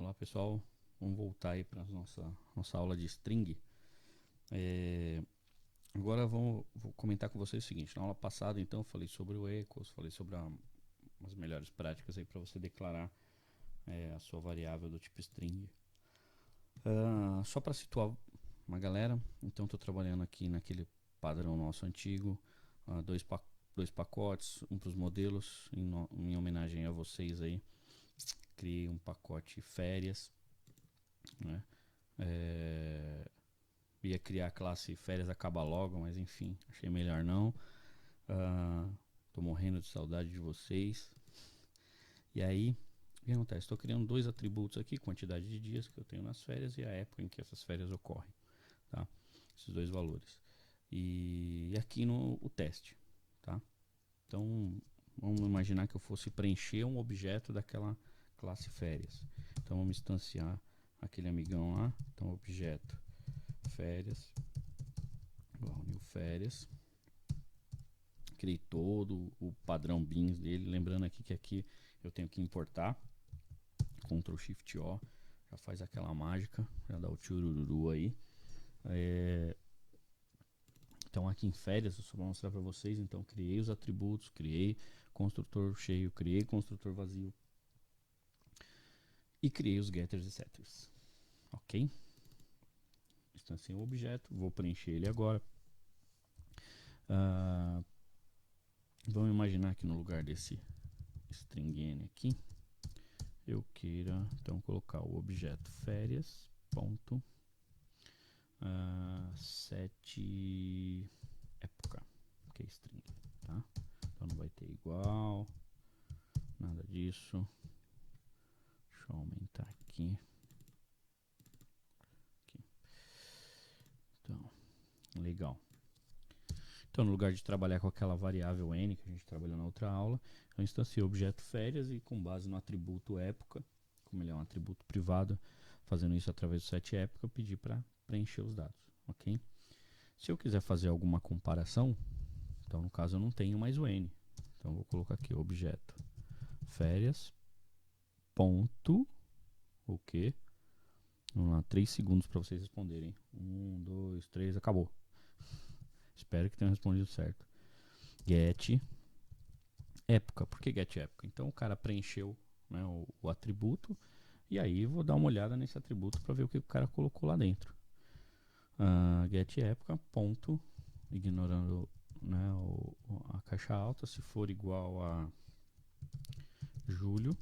Olá pessoal, vamos voltar aí para nossa aula de string. É, Agora vou comentar com vocês o seguinte: na aula passada, então, eu falei sobre o equals, falei sobre as melhores práticas aí para você declarar a sua variável do tipo string. Só para situar uma galera, então estou trabalhando aqui naquele padrão nosso antigo, dois pacotes, um para os modelos, em homenagem a vocês aí. Criei um pacote férias, né? Ia criar a classe férias acaba logo, mas enfim, achei melhor não. Tô morrendo de saudade de vocês. E aí, o que acontece? Estou criando dois atributos aqui: quantidade de dias que eu tenho nas férias e a época em que essas férias ocorrem, tá? Esses dois valores. E aqui no o teste, tá? Então, vamos imaginar que eu fosse preencher um objeto daquela classe férias. Então, vamos instanciar aquele amigão lá. Então, objeto férias igual new férias. Criei todo o padrão bins dele. Lembrando aqui que aqui eu tenho que importar. Ctrl Shift O. Já faz aquela mágica. Já dá o tchurururu aí. Então aqui em férias eu só vou mostrar para vocês. Então criei os atributos. Criei construtor cheio. Criei construtor vazio. E criei os getters e setters. Ok? Instanciei o objeto. Vou preencher ele agora. Vamos imaginar que no lugar desse string n aqui eu queira então colocar o objeto férias ponto set época, que é string, tá? Então não vai ter igual, nada disso. Deixa eu aumentar aqui. Então, legal. Então, no lugar de trabalhar com aquela variável n que a gente trabalhou na outra aula, eu instanciei o objeto férias e, com base no atributo época, como ele é um atributo privado, fazendo isso através do set época, eu pedi para preencher os dados, ok? Se eu quiser fazer alguma comparação, então no caso eu não tenho mais o n, então eu vou colocar aqui o objeto férias ponto o quê? Vamos lá, 3 segundos para vocês responderem. 1, 2, 3, acabou. Espero que tenham respondido certo. Get época. Por que get época? Então o cara preencheu, né, o atributo, e aí vou dar uma olhada nesse atributo para ver o que o cara colocou lá dentro. Get época ponto, ignorando, né, a caixa alta, se for igual a julho,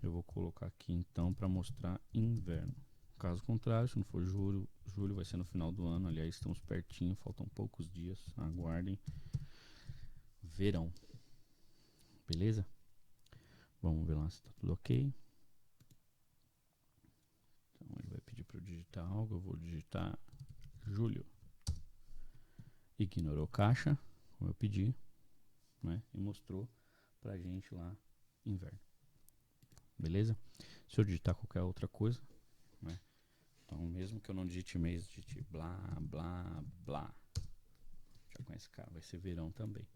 eu vou colocar aqui então para mostrar inverno. Caso contrário, se não for julho vai ser no final do ano. Aliás, estamos pertinho, faltam poucos dias, aguardem. Verão, beleza? Vamos ver lá se está tudo ok. Então ele vai pedir para eu digitar algo, eu vou digitar julho. Ignorou caixa, como eu pedi, né? E mostrou pra gente lá inverno. Beleza? Se eu digitar qualquer outra coisa, né? Então mesmo que eu não digite mês, digite blá, blá, blá. Já conhece, cara, vai ser verão também,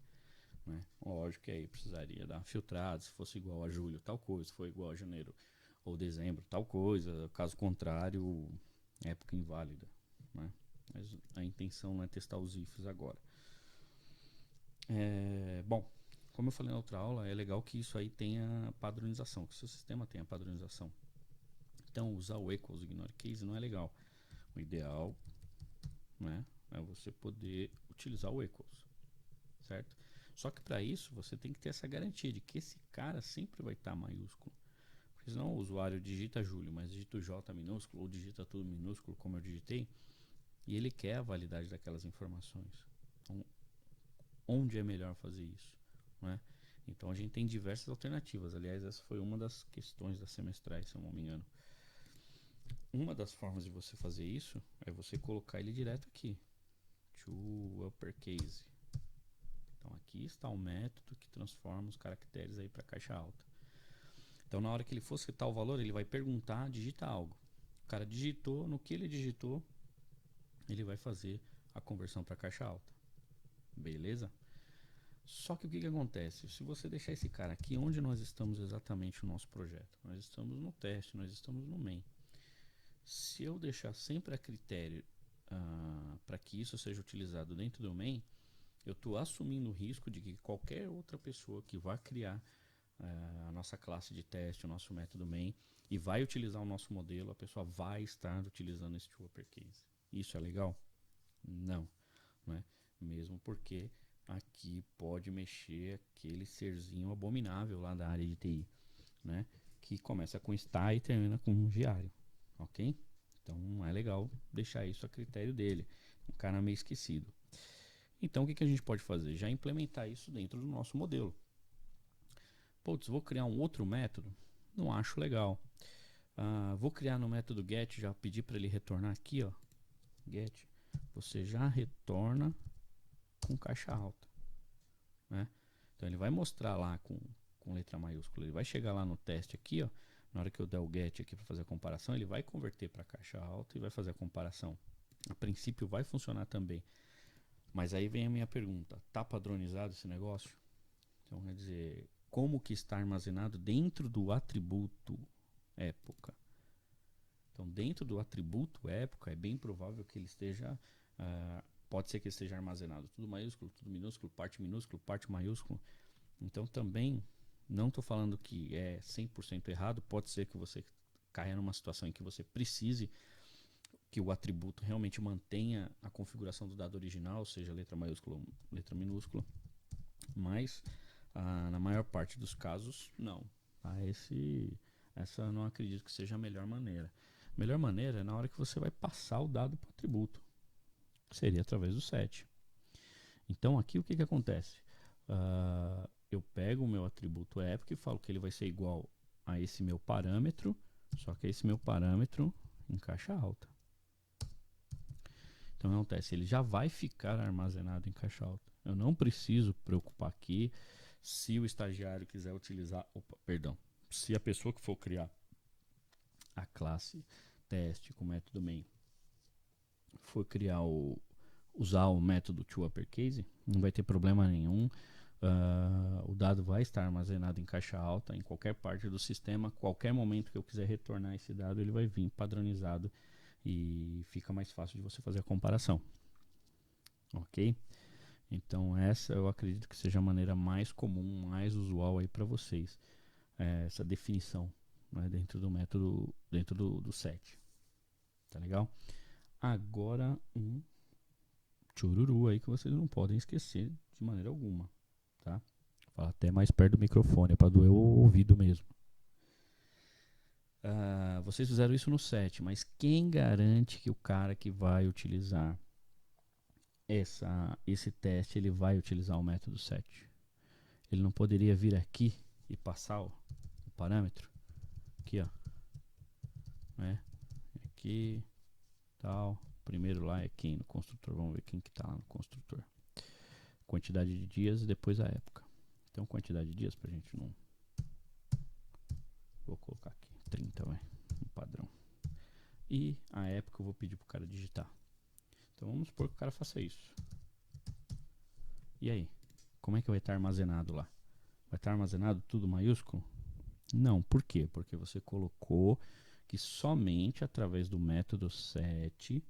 né? Lógico que aí precisaria dar filtrado, se fosse igual a julho, tal coisa, se for igual a janeiro ou dezembro, tal coisa. Caso contrário, época inválida, né? Mas a intenção não é testar os ifs agora. Bom, como eu falei na outra aula, é legal que isso aí tenha padronização, que o seu sistema tenha padronização. Então, usar o equals ignore case não é legal. O ideal, né, é você poder utilizar o equals, certo? Só que para isso você tem que ter essa garantia de que esse cara sempre vai estar maiúsculo. Porque senão o usuário digita Júlio, mas digita o J minúsculo ou digita tudo minúsculo, como eu digitei, e ele quer a validade daquelas informações. Então, onde é melhor fazer isso, né? Então a gente tem diversas alternativas. Aliás, essa foi uma das questões das semestrais, se eu não me engano. Uma das formas de você fazer isso é você colocar ele direto aqui, to uppercase. Então aqui está o método que transforma os caracteres aí para caixa alta. Então na hora que ele for citar o valor, ele vai perguntar, digita algo. O cara digitou, no que ele digitou, ele vai fazer a conversão para caixa alta. Beleza? Só que o que, que acontece? Se você deixar esse cara aqui, onde nós estamos exatamente no nosso projeto? Nós estamos no teste, nós estamos no main. Se eu deixar sempre a critério para que isso seja utilizado dentro do main, eu estou assumindo o risco de que qualquer outra pessoa que vá criar a nossa classe de teste, o nosso método main, e vai utilizar o nosso modelo, a pessoa vai estar utilizando esse uppercase. Isso é legal? Não, né? Mesmo porque aqui pode mexer aquele serzinho abominável lá da área de TI, né? Que começa com star e termina com um diário, ok? Então não é legal deixar isso a critério dele, um cara meio esquecido. Então o que, que a gente pode fazer? Já implementar isso dentro do nosso modelo. Putz, vou criar um outro método? Não acho legal. Vou criar no método get, já pedi para ele retornar aqui, ó. Get, você já retorna com caixa alta, né? Então ele vai mostrar lá com letra maiúscula. Ele vai chegar lá no teste aqui, ó. Na hora que eu der o get aqui para fazer a comparação, ele vai converter para caixa alta e vai fazer a comparação. A princípio vai funcionar também. Mas aí vem a minha pergunta: tá padronizado esse negócio? Então quer dizer, como que está armazenado dentro do atributo época? Então dentro do atributo época é bem provável que ele esteja pode ser que ele esteja armazenado tudo maiúsculo, tudo minúsculo, parte maiúsculo. Então também não estou falando que é 100% errado, pode ser que você caia numa situação em que você precise que o atributo realmente mantenha a configuração do dado original, seja letra maiúscula ou letra minúscula, mas na maior parte dos casos, não. Essa eu não acredito que seja a melhor maneira. A melhor maneira é na hora que você vai passar o dado para o atributo, que seria através do set. Então aqui o que, que acontece? Eu pego o meu atributo época e falo que ele vai ser igual a esse meu parâmetro, só que esse meu parâmetro em caixa alta. Então acontece, ele já vai ficar armazenado em caixa alta. Eu não preciso preocupar aqui se o estagiário quiser utilizar, se a pessoa que for criar a classe teste com o método main for usar o método toUppercase, não vai ter problema nenhum. O dado vai estar armazenado em caixa alta em qualquer parte do sistema. Qualquer momento que eu quiser retornar esse dado, ele vai vir padronizado e fica mais fácil de você fazer a comparação. Ok? Então essa eu acredito que seja a maneira mais comum, mais usual aí para vocês, essa definição, né, dentro do método, dentro do set. Tá legal? Agora um chururu aí que vocês não podem esquecer de maneira alguma, tá? Fala até mais perto do microfone, é para doer o ouvido mesmo. Vocês fizeram isso no set, mas quem garante que o cara que vai utilizar esse teste, ele vai utilizar o método set? Ele não poderia vir aqui e passar o parâmetro? Aqui, ó. Né? Aqui, tal. Primeiro lá é quem no construtor. Vamos ver quem que tá lá no construtor. Quantidade de dias e depois a época. Então, quantidade de dias pra gente não... Vou colocar aqui 30, vai. Um padrão. E a época eu vou pedir pro cara digitar. Então, vamos supor que o cara faça isso. E aí? Como é que vai estar armazenado lá? Vai estar armazenado tudo maiúsculo? Não. Por quê? Porque você colocou que somente através do método set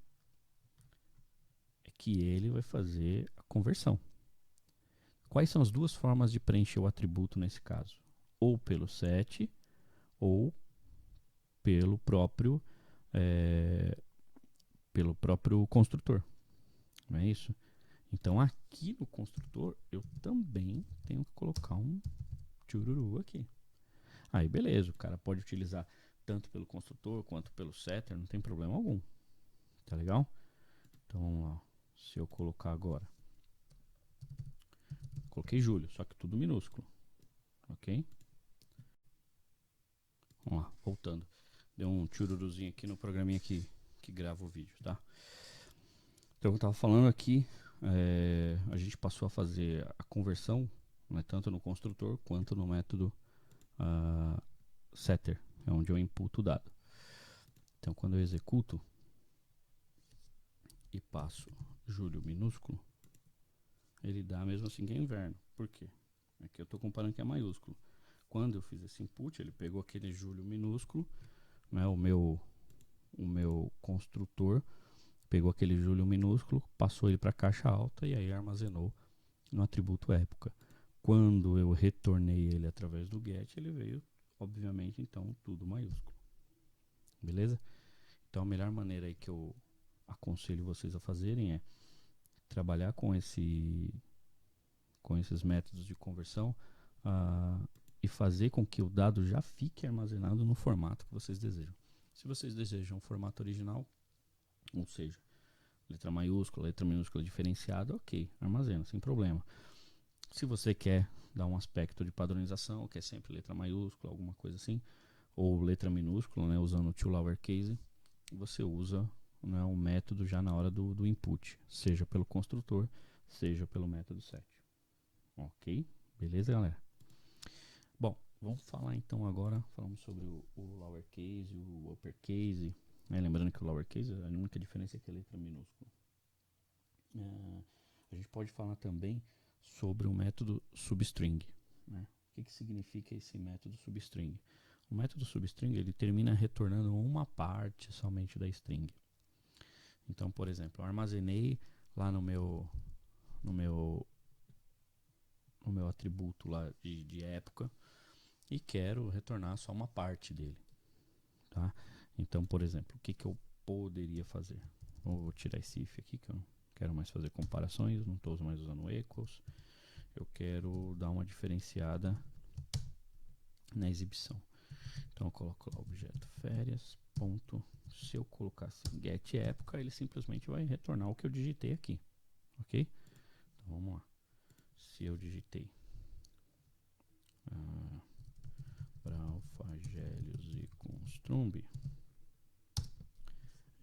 é que ele vai fazer a conversão. Quais são as duas formas de preencher o atributo nesse caso? Ou pelo set ou pelo próprio construtor. Não é isso? Então aqui no construtor eu também tenho que colocar um chururu aqui. Aí beleza, o cara pode utilizar tanto pelo construtor quanto pelo setter, não tem problema algum. Tá legal? Então vamos lá. Se eu colocar agora, coloquei Júlio, só que tudo minúsculo. Ok? Vamos lá, voltando. Deu um chururuzinho aqui no programinha que grava o vídeo, tá? Então eu estava falando aqui, a gente passou a fazer a conversão, né, tanto no construtor quanto no método setter, é onde eu imputo o dado. Então quando eu executo e passo Júlio minúsculo, ele dá mesmo assim que é inverno. Por quê? Aqui eu estou comparando que é maiúsculo. Quando eu fiz esse input, ele pegou aquele Júlio minúsculo, né, o meu construtor, pegou aquele Júlio minúsculo, passou ele para a caixa alta e aí armazenou no atributo época. Quando eu retornei ele através do get, ele veio, obviamente, então, tudo maiúsculo. Beleza? Então, a melhor maneira aí que eu aconselho vocês a fazerem é trabalhar com esses métodos de conversão e fazer com que o dado já fique armazenado no formato que vocês desejam. Se vocês desejam um formato original, ou seja, letra maiúscula, letra minúscula diferenciada, ok, armazena, sem problema. Se você quer dar um aspecto de padronização, que é sempre letra maiúscula, alguma coisa assim, ou letra minúscula, né, usando o to lowercase, você usa, né, um método já na hora do input, seja pelo construtor, seja pelo método set. Ok? Beleza, galera? Bom, vamos falar então agora, falamos sobre o lowercase, o uppercase, né? Lembrando que o lowercase, a única diferença é que é letra minúscula. A gente pode falar também sobre o método substring, né? O que significa esse método substring? O método substring, ele termina retornando uma parte somente da string. Então, por exemplo, eu armazenei lá no meu atributo lá de época e quero retornar só uma parte dele, tá? Então, por exemplo, o que eu poderia fazer? Vou tirar esse if aqui, que eu não quero mais fazer comparações, não estou mais usando equals. Eu quero dar uma diferenciada na exibição. Então eu coloco lá o objeto férias, ponto. Se eu colocar assim, get época, ele simplesmente vai retornar o que eu digitei aqui, ok? Então vamos lá. Se eu digitei Braufagelius e Construmbi,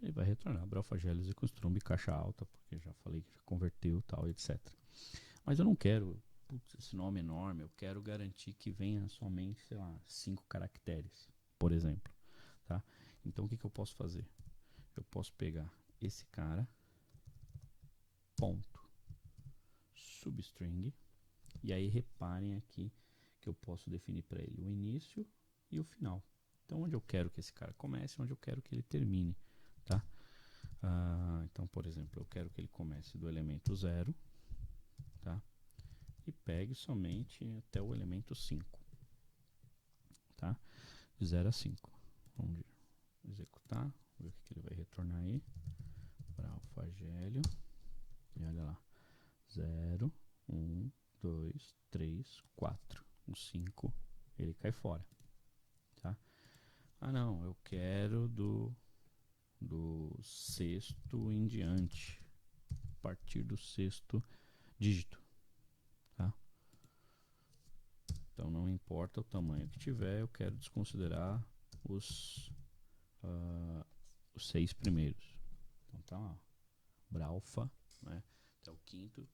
ele vai retornar Braufagelius e Construmbi caixa alta, porque já falei que já converteu, tal, etc. Mas eu não quero, putz, esse nome enorme, eu quero garantir que venha somente, sei lá, 5 caracteres, por exemplo, tá? Então o que eu posso fazer? Eu posso pegar esse cara, ponto, substring, e aí reparem aqui que eu posso definir para ele o início e o final. Então onde eu quero que esse cara comece, onde eu quero que ele termine, tá? Então, por exemplo, eu quero que ele comece do elemento 0, tá? E pegue somente até o elemento 5, tá? De 0 a 5. Vamos executar, ver o que ele vai retornar aí. Braufagélio. E olha lá. 0, 1, 2, 3, 4. O 5 ele cai fora, tá? Não, eu quero do sexto em diante, a partir do sexto dígito, tá? Então não importa o tamanho que tiver, eu quero desconsiderar os 6 primeiros. Então tá lá, Braufa, né? Até o quinto,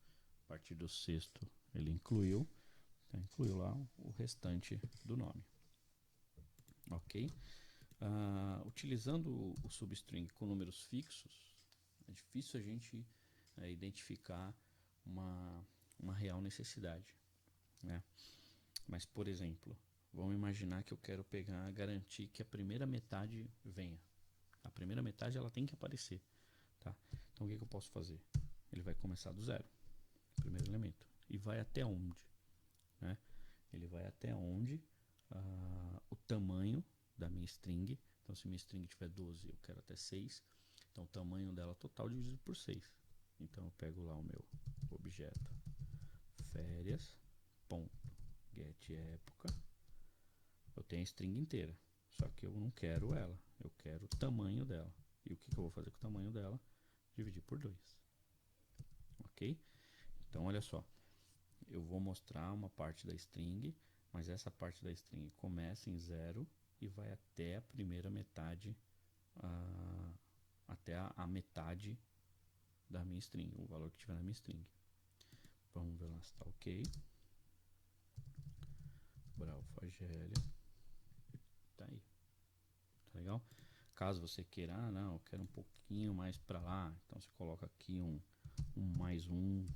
a partir do sexto ele incluiu, então incluiu lá o restante do nome. Ok? Utilizando o substring com números fixos, é difícil a gente identificar uma real necessidade, né? Mas, por exemplo, vamos imaginar que eu quero garantir que a primeira metade venha. A primeira metade ela tem que aparecer, tá? Então o que eu posso fazer? Ele vai começar do 0, primeiro elemento, e vai até onde, né? Ele vai até onde o tamanho da minha string. Então se minha string tiver 12, eu quero até 6. Então o tamanho dela total dividido por 6. Então eu pego lá o meu objeto férias, ponto, get época. Eu tenho a string inteira, só que eu não quero ela, eu quero o tamanho dela. E o que eu vou fazer com o tamanho dela? Dividir por 2. Ok? Então olha só, eu vou mostrar uma parte da string, mas essa parte da string começa em 0 e vai até a primeira metade, até a metade da minha string, o valor que tiver na minha string. Vamos ver lá se está ok. Braufagélia. Tá aí. Tá legal? Caso você queira, não, eu quero um pouquinho mais para lá, então você coloca aqui um mais um,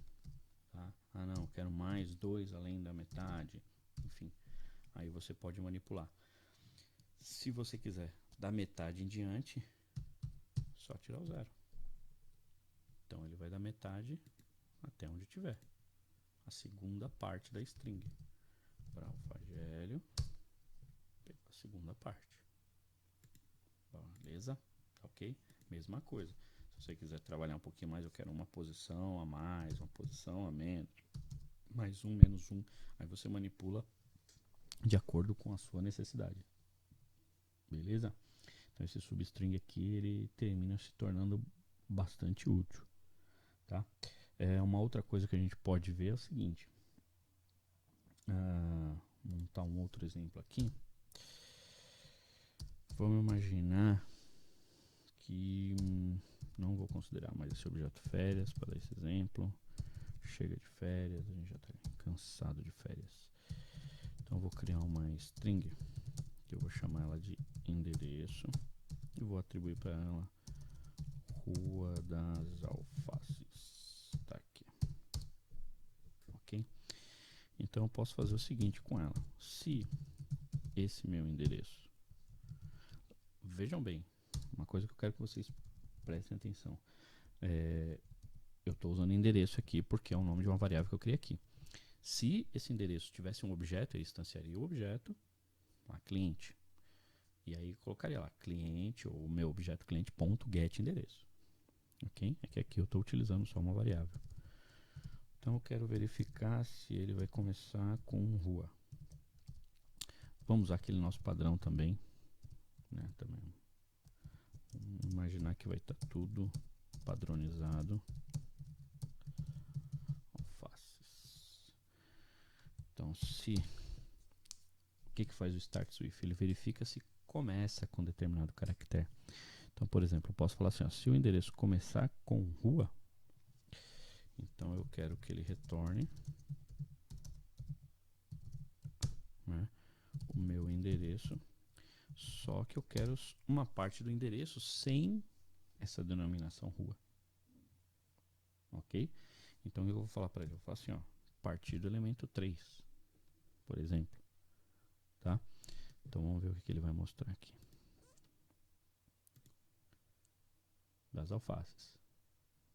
tá? Ah, não, quero mais 2 além da metade. Enfim, aí você pode manipular. Se você quiser da metade em diante, só tirar o 0. Então ele vai da metade até onde tiver. A segunda parte da string. Para alfagélio, a segunda parte. Beleza? Ok? Mesma coisa. Se você quiser trabalhar um pouquinho mais, eu quero uma posição a mais, uma posição a menos, mais um, menos um. Aí você manipula de acordo com a sua necessidade. Beleza? Então esse substring aqui, ele termina se tornando bastante útil. Tá? Uma outra coisa que a gente pode ver é o seguinte. Vou montar um outro exemplo aqui. Vamos imaginar que não vou considerar mais esse objeto férias para esse exemplo. Chega de férias, a gente já está cansado de férias. Então eu vou criar uma string, que eu vou chamar ela de endereço, e vou atribuir para ela Rua das Alfaces. Tá aqui. Ok? Então eu posso fazer o seguinte com ela. Se esse meu endereço, vejam bem, uma coisa que eu quero que vocês prestem atenção. Eu estou usando endereço aqui porque é o nome de uma variável que eu criei aqui. Se esse endereço tivesse um objeto, eu instanciaria o objeto, a cliente. E aí colocaria lá, cliente, ou meu objeto cliente.get endereço. Ok? É que aqui eu estou utilizando só uma variável. Então eu quero verificar se ele vai começar com rua. Vamos usar aquele nosso padrão também. Né? Também. Vamos imaginar que vai estar tudo padronizado. Alfaces. Então se... O que faz o start Swift? Ele verifica se começa com determinado caractere. Então, por exemplo, eu posso falar assim, ó, se o endereço começar com rua, então eu quero que ele retorne, né, o meu endereço, só que eu quero uma parte do endereço sem essa denominação rua. Ok? Então eu vou falar para ele, eu vou falar assim, ó, a partir do elemento 3, por exemplo. Tá? Então vamos ver o que ele vai mostrar aqui. Das alfaces.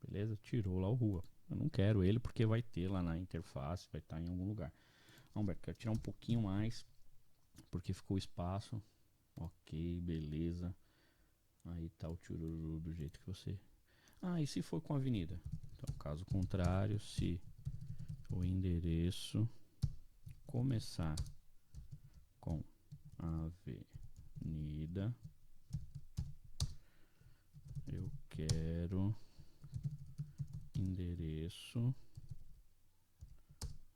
Beleza? Tirou lá o rua. Eu não quero ele porque vai ter lá na interface, vai estar em algum lugar. Humberto, quero tirar um pouquinho mais porque ficou espaço. Ok, beleza. Aí tá o chururu do jeito que você... Ah, e se for com avenida? Então, caso contrário, se o endereço começar com avenida, eu quero endereço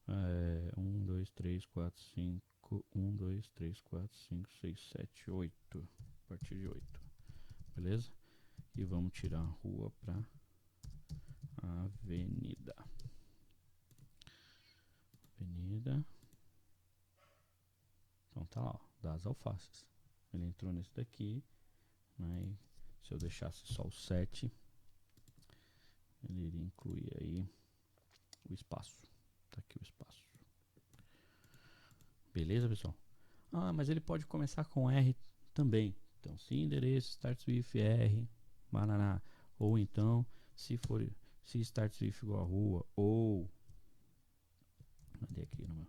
1, 2, 3, 4, 5, 1, 2, 3, 4, 5, 6, 7, 8. A partir de 8. Beleza? E vamos tirar a rua para avenida. Avenida. Então tá lá, ó, das alfaces. Ele entrou nesse daqui, né? Se eu deixasse só o 7, ele iria incluir aí o espaço. Tá aqui o espaço. Beleza, pessoal? Ah, mas ele pode começar com R também. Então, se endereço start with R, bananá. Ou então, se start with igual a rua, ou... Cadê aqui no meu?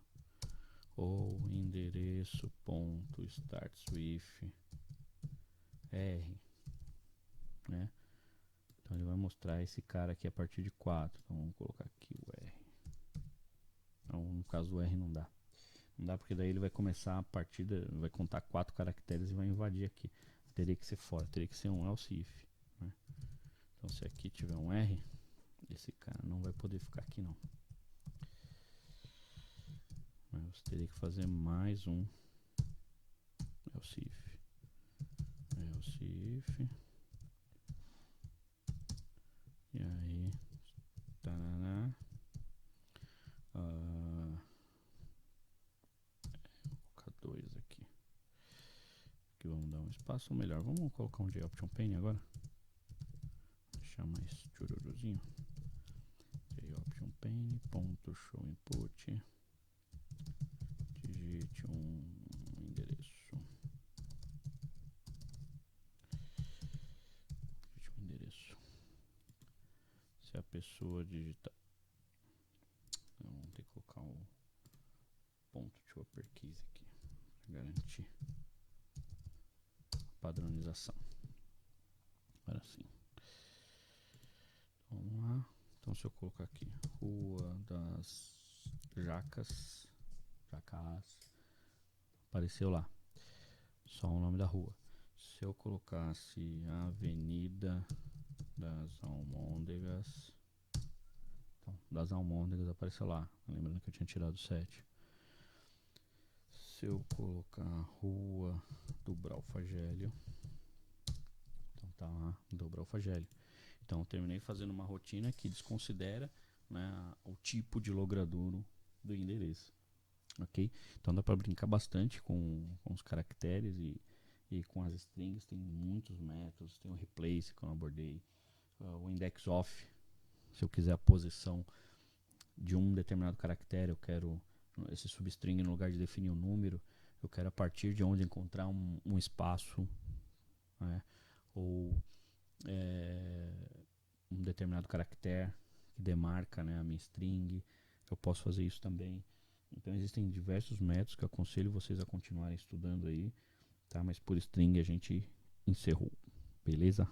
Ou endereço ponto starts with R, né? Então ele vai mostrar esse cara aqui a partir de 4. Então vamos colocar aqui o R. Então, no caso o R não dá. Não dá porque daí ele vai começar a partida, vai contar 4 caracteres e vai invadir aqui. Teria que ser fora, teria que ser um else if, né? Então se aqui tiver um R, esse cara não vai poder ficar aqui não. Mas você teria que fazer mais um else if. Else if. E aí, tarará. Vou colocar 2 aqui. Aqui vamos dar um espaço, ou melhor, vamos colocar um JOption pane agora. Deixar mais chururuzinho. JOption pane.showInput, digite um endereço. Se a pessoa digitar, vamos ter que colocar o ponto de uppercase aqui para garantir padronização. Agora sim. Vamos lá. Então se eu colocar aqui Rua das Jacas, apareceu lá só o nome da rua. Se eu colocasse Avenida das Almôndegas, então, das Almôndegas apareceu lá, lembrando que eu tinha tirado 7. Se eu colocar Rua do Bralfagélio, então tá lá do Bralfagélio. Então eu terminei fazendo uma rotina que desconsidera, né, o tipo de logradouro do endereço. Ok? Então dá para brincar bastante com os caracteres e com as strings. Tem muitos métodos. Tem o replace que eu abordei, o index off, se eu quiser a posição de um determinado caractere, eu quero esse substring, no lugar de definir um número, eu quero a partir de onde encontrar um espaço, né? Ou um determinado caractere que demarca, né, a minha string. Eu posso fazer isso também. Então existem diversos métodos que eu aconselho vocês a continuarem estudando aí, tá? Mas por string a gente encerrou, beleza?